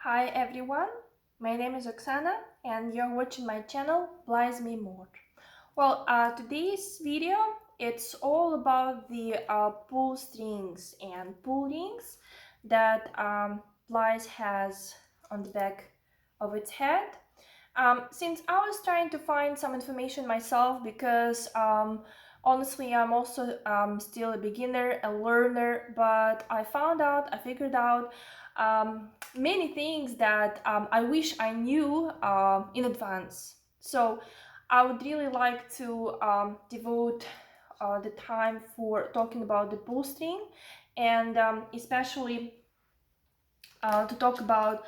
Hi everyone, my name is Oksana and you're watching my channel Blythe Me More. Today's video, it's all about the pull strings and pull rings that Blythe has on the back of its head. Since I was trying to find some information myself because honestly I'm also still a beginner, a learner, but I figured out many things that I wish I knew in advance. So I would really like to devote the time for talking about the pull string and especially to talk about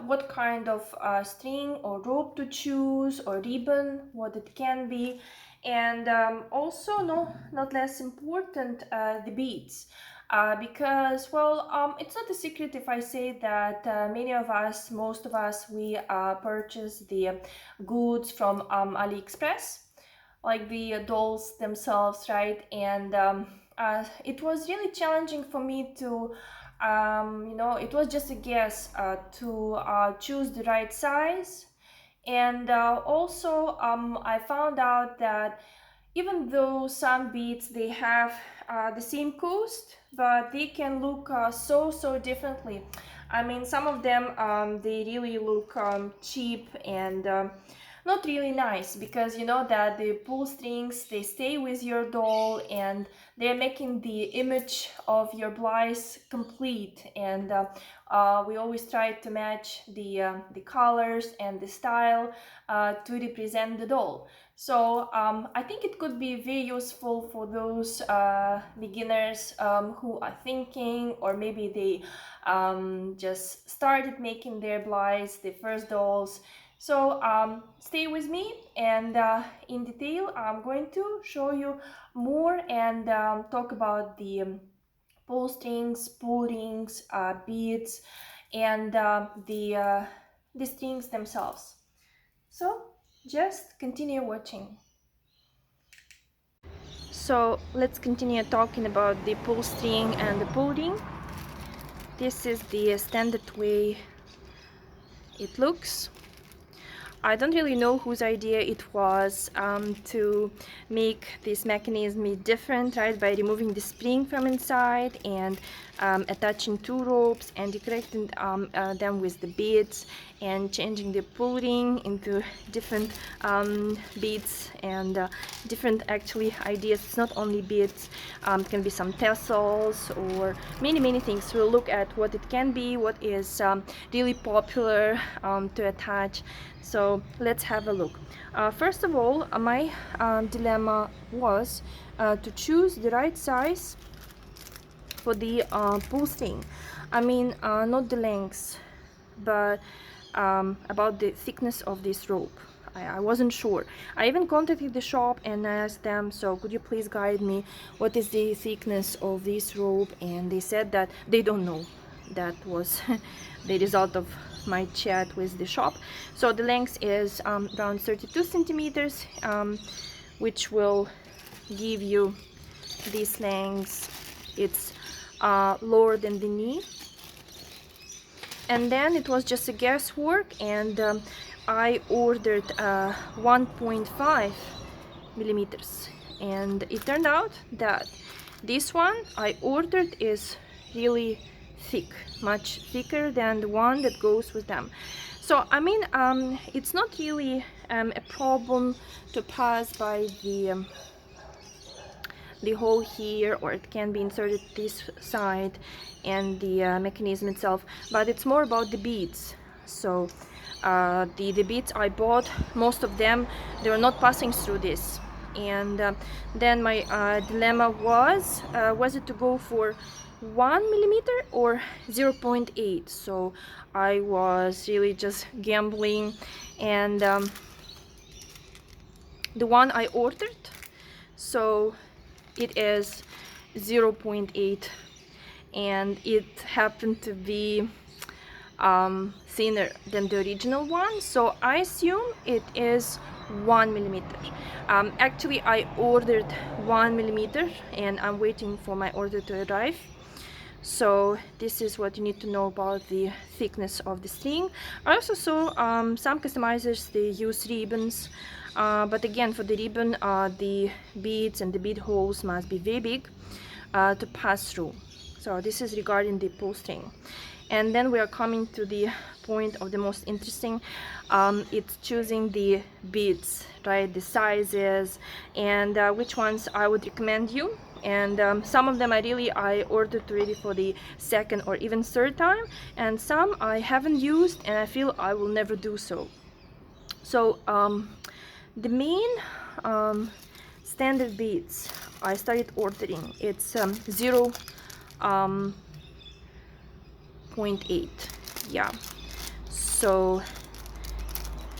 what kind of string or rope to choose or ribbon, what it can be, and also, no, not less important, the beads. Because it's not a secret if I say that many of us, most of us, we purchase the goods from AliExpress, like the dolls themselves, right? And it was really challenging for me to it was just a guess to choose the right size. And also I found out that even though some beads they have the same cost, but they can look so differently. I mean, some of them they really look cheap and not really nice, because you know that the pull strings, they stay with your doll and they're making the image of your Blythe complete. And we always try to match the colors and the style to represent the doll. So I think it could be very useful for those beginners who are thinking, or maybe they just started making their Blythes, their first dolls. So stay with me, and in detail I'm going to show you more and talk about the pull strings, pull rings, beads, and the strings themselves. So just continue watching. So let's continue talking about the pull string and the pull ring. This is the standard way it looks. I don't really know whose idea it was to make this mechanism different, right, by removing the spring from inside and attaching two ropes and decorating them with the beads and changing the pull ring into different beads and different actually ideas. It's not only beads, it can be some tassels or many things. We'll look at what it can be, what is really popular to attach. So let's have a look. First of all, my dilemma was to choose the right size for the pull string. I mean, not the length, but about the thickness of this rope. I wasn't sure. I even contacted the shop and asked them, so could you please guide me, what is the thickness of this rope? And they said that they don't know. That was the result of my chat with the shop. So the length is around 32 centimeters, which will give you this length. It's lower than the knee. And then it was just a guesswork, and I ordered 1.5 millimeters, and it turned out that this one I ordered is really thick, much thicker than the one that goes with them. So I mean, it's not really a problem to pass by the hole here, or it can be inserted this side and the mechanism itself, but it's more about the beads. So the beads I bought, most of them, they were not passing through this. And then my dilemma was it to go for 1 millimeter or 0.8. So I was really just gambling, and the one I ordered, so it is 0.8, and it happened to be thinner than the original one, so I assume it is 1 millimeter. Actually, I ordered 1 millimeter and I'm waiting for my order to arrive. So this is what you need to know about the thickness of the string. I also saw some customizers, they use ribbons, but again, for the ribbon, the beads and the bead holes must be very big to pass through. So this is regarding the pull string. And then we are coming to the point of the most interesting. It's choosing the beads, right, the sizes, and which ones I would recommend you. And some of them I ordered already for the second or even third time, and some I haven't used and I feel I will never do so. So the main standard beads I started ordering, it's 0.8, yeah, so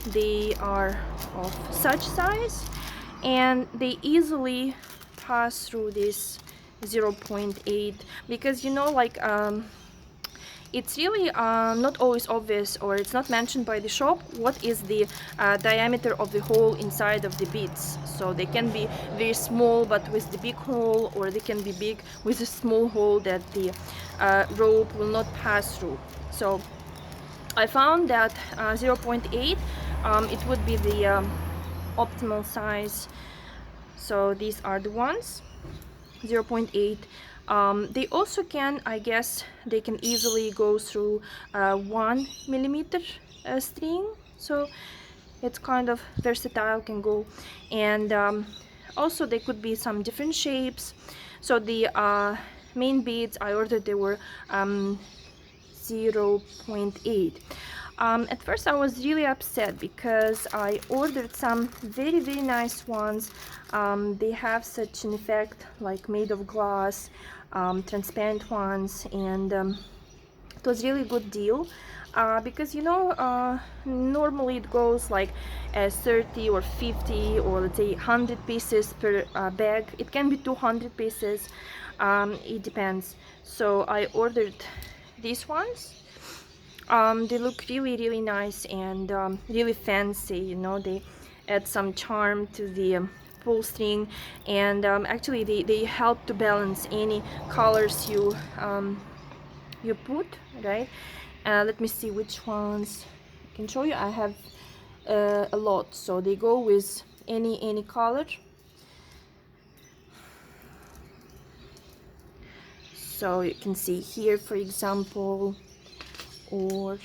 they are of such size and they easily pass through this 0.8, because you know, like it's really not always obvious, or it's not mentioned by the shop, what is the diameter of the hole inside of the beads. So they can be very small but with the big hole, or they can be big with a small hole that the rope will not pass through. So I found that 0.8 it would be the optimal size. So these are the ones, 0.8. They also can, I guess, they can easily go through 1 millimeter string, so it's kind of versatile, can go. And also they could be some different shapes. So the main beads I ordered, they were 0.8. At first I was really upset because I ordered some very nice ones. They have such an effect, like made of glass, transparent ones, and it was really good deal. Because you know, normally it goes like 30 or 50 or let's say 100 pieces per bag. It can be 200 pieces, it depends. So I ordered these ones. They look really nice and really fancy, you know. They add some charm to the pull string, and actually they help to balance any colors you you put, right? Let me see which ones I can show you. I have a lot, so they go with any color. So you can see here, for example, or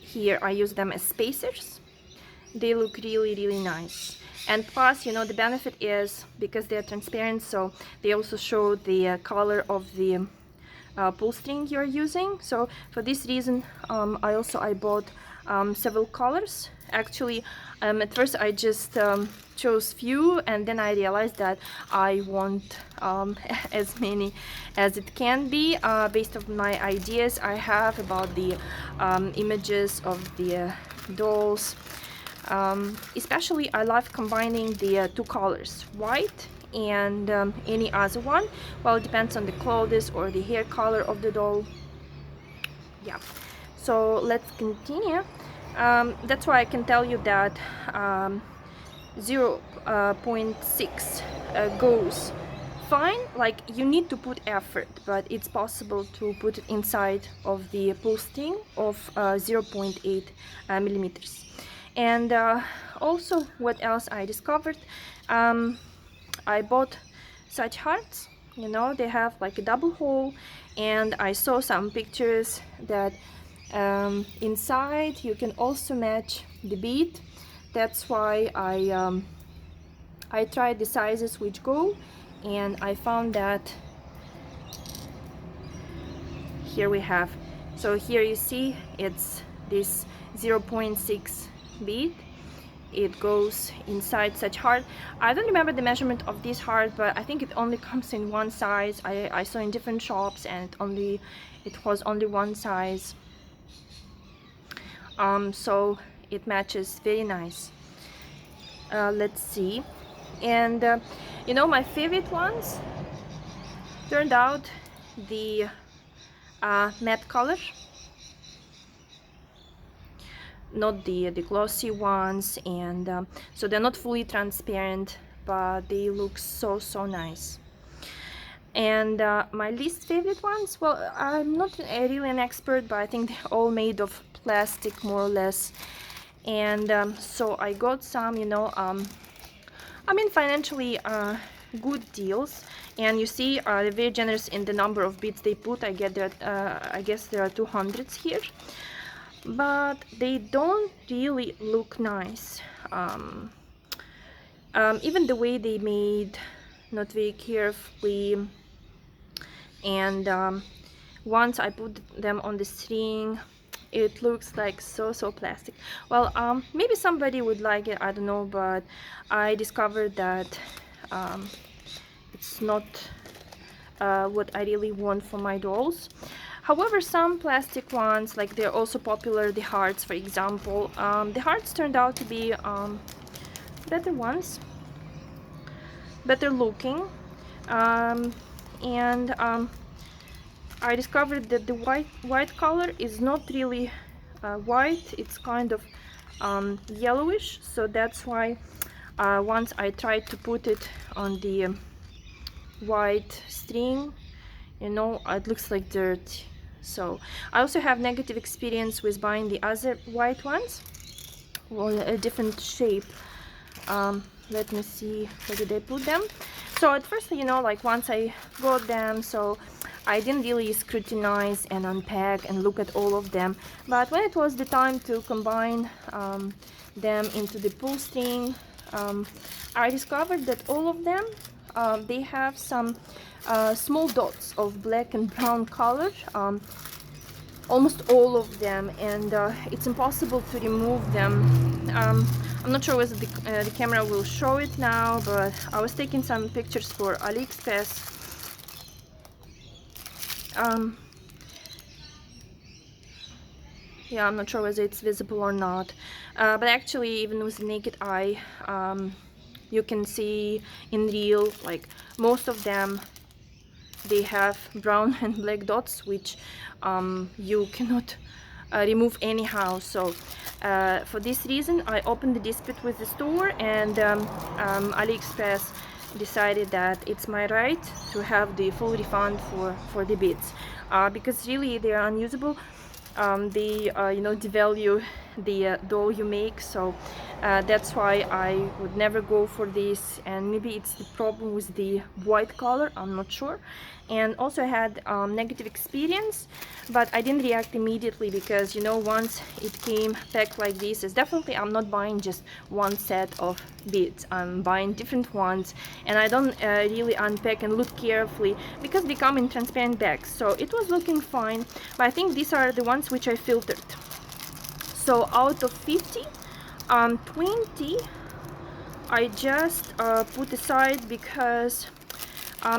here I use them as spacers. They look really nice. And plus, you know, the benefit is because they're transparent, so they also show the color of the pull string you're using. So for this reason, I bought several colors. Actually, at first I just chose few, and then I realized that I want as many as it can be, based on my ideas I have about the images of the dolls. Especially I love combining the two colors, white and any other one. Well, it depends on the clothes or the hair color of the doll. Yeah, so let's continue. That's why I can tell you that 0.6 goes fine. Like, you need to put effort, but it's possible to put it inside of the pull string of 0.8 millimeters. And also, what else I discovered, I bought such hearts, you know, they have like a double hole, and I saw some pictures that inside you can also match the bead. That's why I tried the sizes which go, and I found that here we have, so here you see it's this 0.6 bead. It goes inside such heart. I don't remember the measurement of this heart, but I think it only comes in one size. I saw in different shops, and it was only one size. So it matches very nice. Let's see. And you know, my favorite ones turned out the matte color, not the glossy ones. And so they're not fully transparent but they look so nice. And my least favorite ones, well, I'm not really an expert, but I think they're all made of plastic more or less. And so I got some, you know, I mean financially good deals. And you see they're very generous in the number of beads they put. I guess there are 200s here, but they don't really look nice. Even the way they made, not very carefully. And once I put them on the string, it looks like so plastic. Well, maybe somebody would like it, I don't know, but I discovered that it's not what I really want for my dolls. However, some plastic ones, like they're also popular, the hearts for example, the hearts turned out to be better ones, better looking. And I discovered that the white color is not really white, it's kind of yellowish, so that's why once I tried to put it on the white string, you know, it looks like dirt. So I also have negative experience with buying the other white ones, well, a different shape. Let me see, where did I put them? So at first, you know, like once I got them, so I didn't really scrutinize and unpack and look at all of them. But when it was the time to combine them into the pull string, I discovered that all of them, they have some small dots of black and brown color, almost all of them, and it's impossible to remove them. I'm not sure whether the camera will show it now, but I was taking some pictures for AliExpress. Yeah, I'm not sure whether it's visible or not, but actually even with the naked eye, you can see in real, like most of them, they have brown and black dots, which you cannot remove anyhow. So for this reason I opened the dispute with the store, and AliExpress decided that it's my right to have the full refund for the beads, because really they are unusable. They you know, devalue the doll you make, so that's why I would never go for this. And maybe it's the problem with the white color, I'm not sure. And also I had negative experience, but I didn't react immediately, because you know, once it came packed like this, is definitely I'm not buying just one set of beads, I'm buying different ones, and I don't really unpack and look carefully, because they come in transparent bags. So it was looking fine, but I think these are the ones which I filtered. So out of 50, 20 I just put aside, because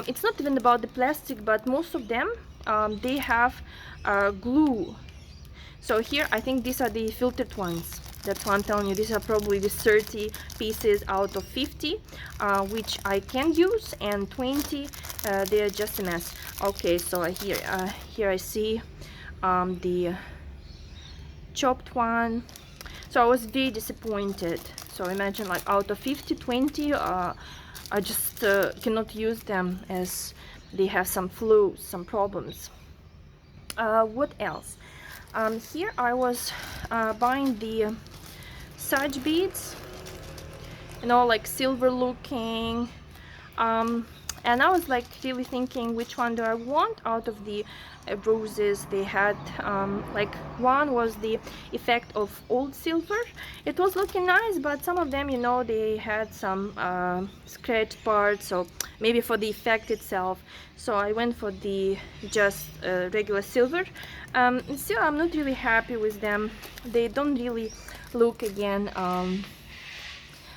it's not even about the plastic, but most of them they have glue. So here I think these are the filtered ones. That's why I'm telling you, these are probably the 30 pieces out of 50 which I can use, and 20 they're just a mess. Okay, so here I see the chopped one. So I was very disappointed. So imagine, like out of 50, 20 I just cannot use them, as they have some flaws, some problems. What else? Here I was buying the Sage beads, you know, like silver looking, and I was like really thinking, which one do I want out of the roses they had. Like one was the effect of old silver, it was looking nice, but some of them, you know, they had some scratch parts, so maybe for the effect itself. So I went for the just regular silver. Still I'm not really happy with them, they don't really look again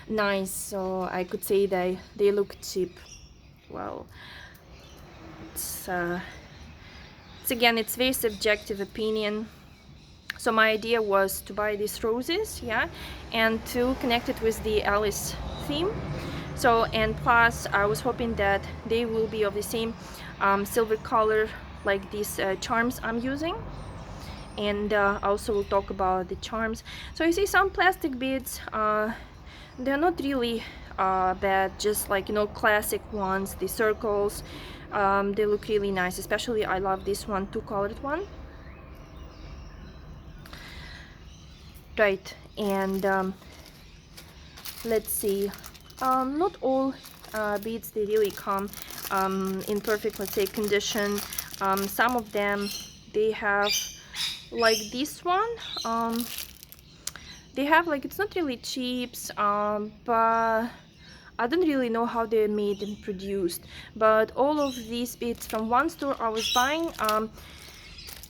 nice, so I could say they look cheap. Well, it's again, it's very subjective opinion. So my idea was to buy these roses, yeah, and to connect it with the Alice theme. So, and plus I was hoping that they will be of the same silver color like these charms I'm using. And also we'll talk about the charms. So you see some plastic beads, they're not really bad, just like, you know, classic ones, the circles. They look really nice, especially I love this one, two-colored one. Right, and let's see, not all beads, they really come in perfect, let's say, condition. Some of them, they have, like this one, they have, like, it's not really cheap, but I don't really know how they're made and produced. But all of these beads from one store I was buying,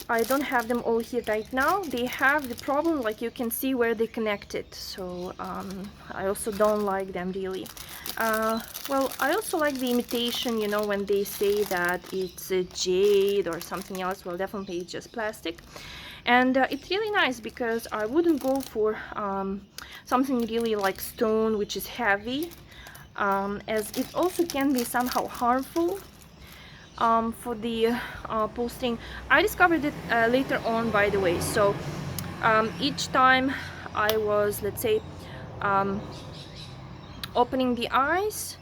I don't have them all here right now. They have the problem, like you can see where they connected, so I also don't like them really. Well, I also like the imitation, you know, when they say that it's a jade or something else. Well, definitely it's just plastic. And it's really nice because I wouldn't go for something really like stone, which is heavy, as it also can be somehow harmful for the pullstring. I discovered it later on, by the way. So each time I was, let's say, opening the eyes,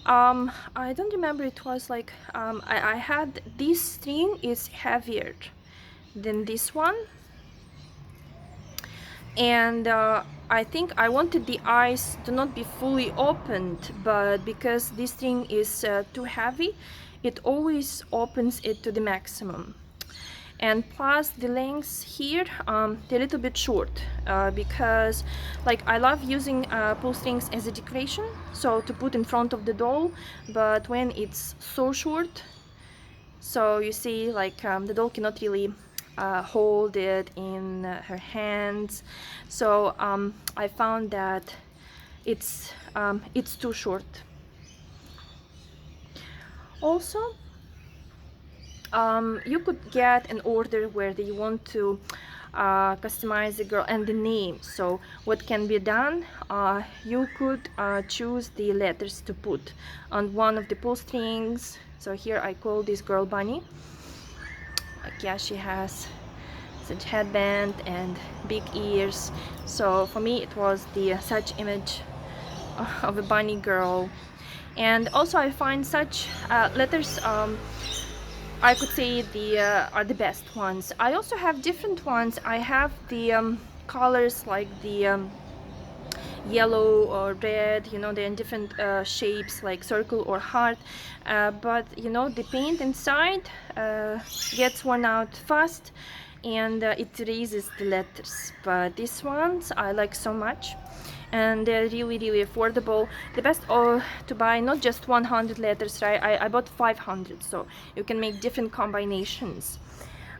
I don't remember, it was like I had this string is heavier than this one, and I think I wanted the eyes to not be fully opened, but because this string is too heavy, it always opens it to the maximum. And plus the lengths here, they're a little bit short, because like I love using pull strings as a decoration, so to put in front of the doll, but when it's so short, so you see, like the doll cannot really hold it in her hands, so I found that it's too short. Also, you could get an order where you want to customize the girl and the name. So what can be done, you could choose the letters to put on one of the pull strings. So here I call this girl Bunny. Like, yeah, she has such headband and big ears, so for me it was the such image of a bunny girl. And also I find such letters, I could say are the best ones. I also have different ones. I have the colors like the yellow or red, you know, they're in different shapes like circle or heart, but you know, the paint inside gets worn out fast, and it erases the letters. But these ones I like so much, and they're really affordable. The best to buy not just 100 letters, right? I bought 500, so you can make different combinations.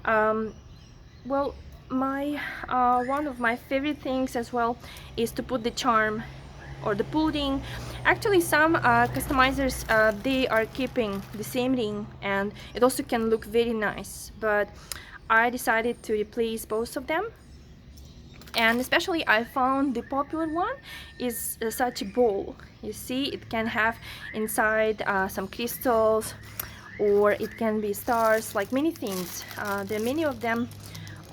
Well, my one of my favorite things as well is to put the charm or the pull ring. Actually, some customizers, they are keeping the same ring, and it also can look very nice, but I decided to replace both of them. And especially I found the popular one is such a ball. You see, it can have inside some crystals, or it can be stars, like many things. There are many of them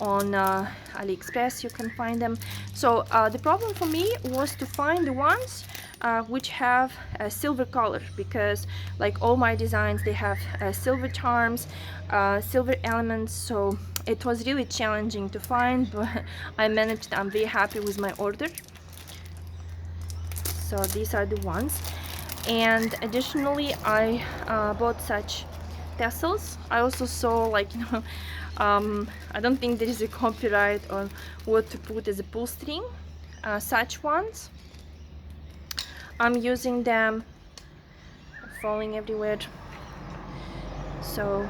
on AliExpress, you can find them. So the problem for me was to find the ones which have a silver color, because like all my designs, they have silver charms, silver elements, so it was really challenging to find, but I managed. I'm very happy with my order. So these are the ones. And additionally, I bought such tassels. I also saw, like, you know, I don't think there is a copyright on what to put as a pull string. Such ones, I'm using them, falling everywhere. So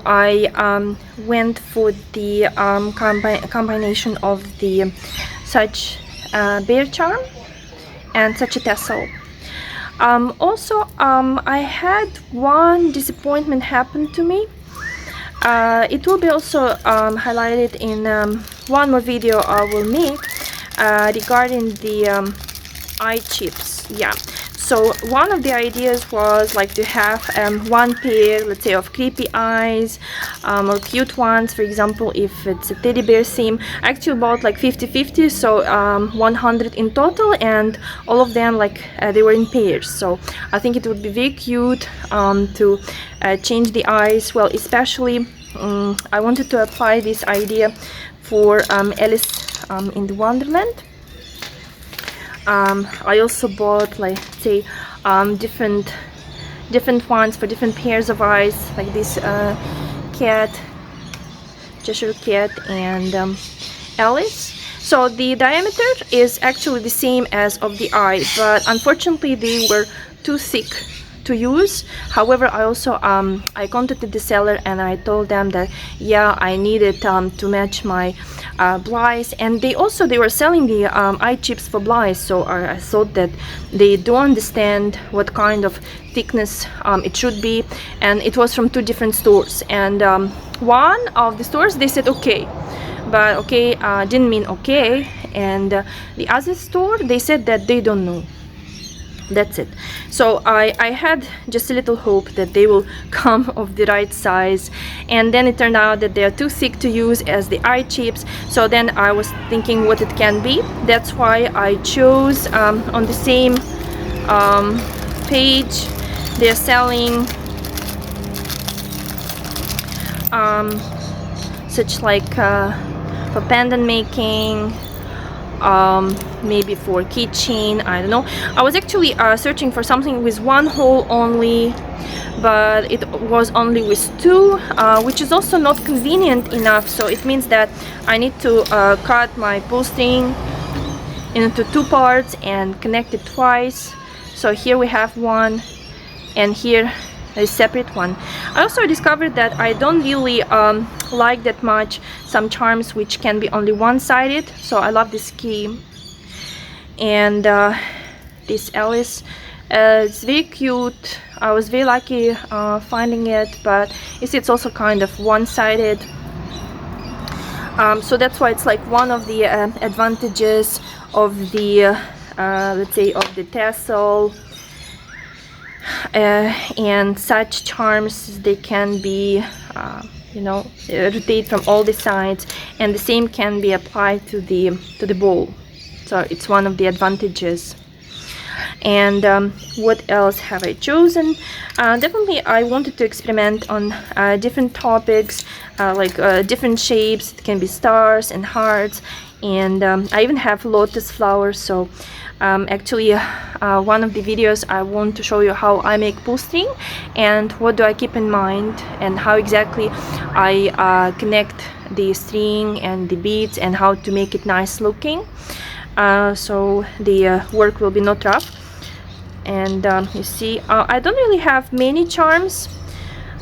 I went for the combination of the such bear charm and such a tassel. Also, I had one disappointment happen to me. It will be also highlighted in one more video I will make regarding the eye chips. Yeah, So one of the ideas was like to have one pair, let's say, of creepy eyes, or cute ones. For example, if it's a teddy bear theme, I actually bought like 50-50, so 100 in total, and all of them like they were in pairs. So I think it would be very cute to change the eyes. Well, especially I wanted to apply this idea for Alice in the Wonderland. I also bought, like, say, different ones for different pairs of eyes, like this cat, Cheshire Cat, and Alice. So the diameter is actually the same as of the eye, but unfortunately they were too thick to use. However, I also I contacted the seller and I told them that yeah, I needed to match my Blythe, and they were selling the eye chips for Blythe, so I thought that they don't understand what kind of thickness it should be, and it was from two different stores, and one of the stores they said okay, but okay didn't mean okay, and the other store they said that they don't know. That's it. So I had just a little hope that they will come of the right size, and then it turned out that they are too thick to use as the eye chips. So then I was thinking what it can be. That's why I chose on the same page they're selling such like for pendant making, maybe for keychain, I don't know. I was actually searching for something with one hole only, but it was only with two, which is also not convenient enough. So it means that I need to cut my pull string into two parts and connect it twice. So here we have one, and here a separate one. I also discovered that I don't really like that much some charms which can be only one-sided, so I love this key. And this Alice, it's very cute. I was very lucky finding it, but you see it's also kind of one-sided, so that's why it's like one of the advantages of the let's say of the tassel. And such charms, they can be you know, rotate from all the sides, and the same can be applied to the bowl, so it's one of the advantages. And what else have I chosen? Definitely I wanted to experiment on different topics, like different shapes. It can be stars and hearts, and I even have lotus flowers. So actually one of the videos I want to show you how I make pull string and what do I keep in mind, and how exactly I connect the string and the beads, and how to make it nice looking, so the work will be not rough. And you see I don't really have many charms,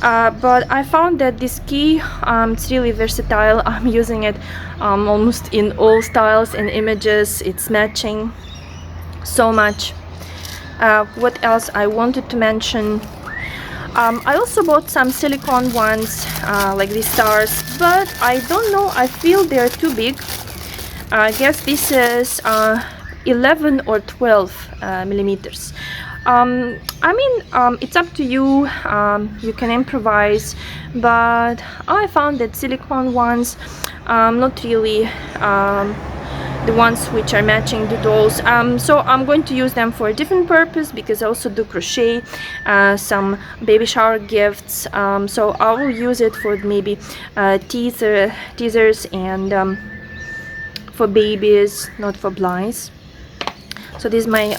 but I found that this key, it's really versatile. I'm using it almost in all styles and images. It's matching so much. What else I wanted to mention? I also bought some silicone ones, like these stars, but I don't know, I feel they're too big. I guess this is 11 or 12 millimeters. I mean, it's up to you. You can improvise, but I found that silicone ones not really the ones which are matching the dolls, so I'm going to use them for a different purpose, because I also do crochet some baby shower gifts, so I will use it for maybe teasers and for babies, not for Blythe. So this is my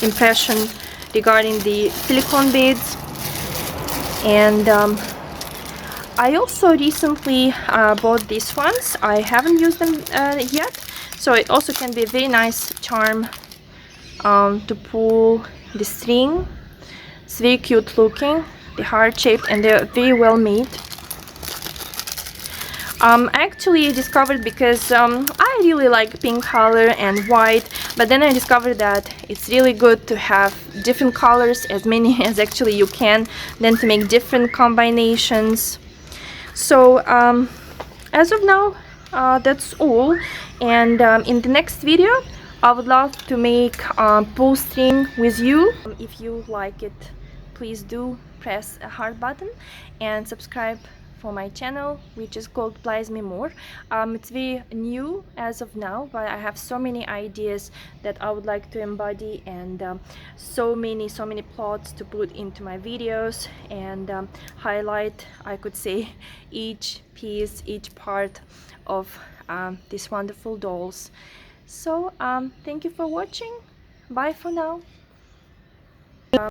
impression regarding the silicone beads. And I also recently bought these ones. I haven't used them yet, so it also can be a very nice charm to pull the string. It's very cute looking, the heart shaped, and they're very well made. I actually discovered, because I really like pink color and white, but then I discovered that it's really good to have different colors, as many as actually you can, then to make different combinations. So as of now, that's all, and in the next video I would love to make pull string with you. If you like it, please do press a heart button and subscribe for my channel, which is called Blythe Me More. It's very new as of now, but I have so many ideas that I would like to embody, and so many plots to put into my videos and highlight, I could say, each piece, each part of these wonderful dolls. So thank you for watching. Bye for now.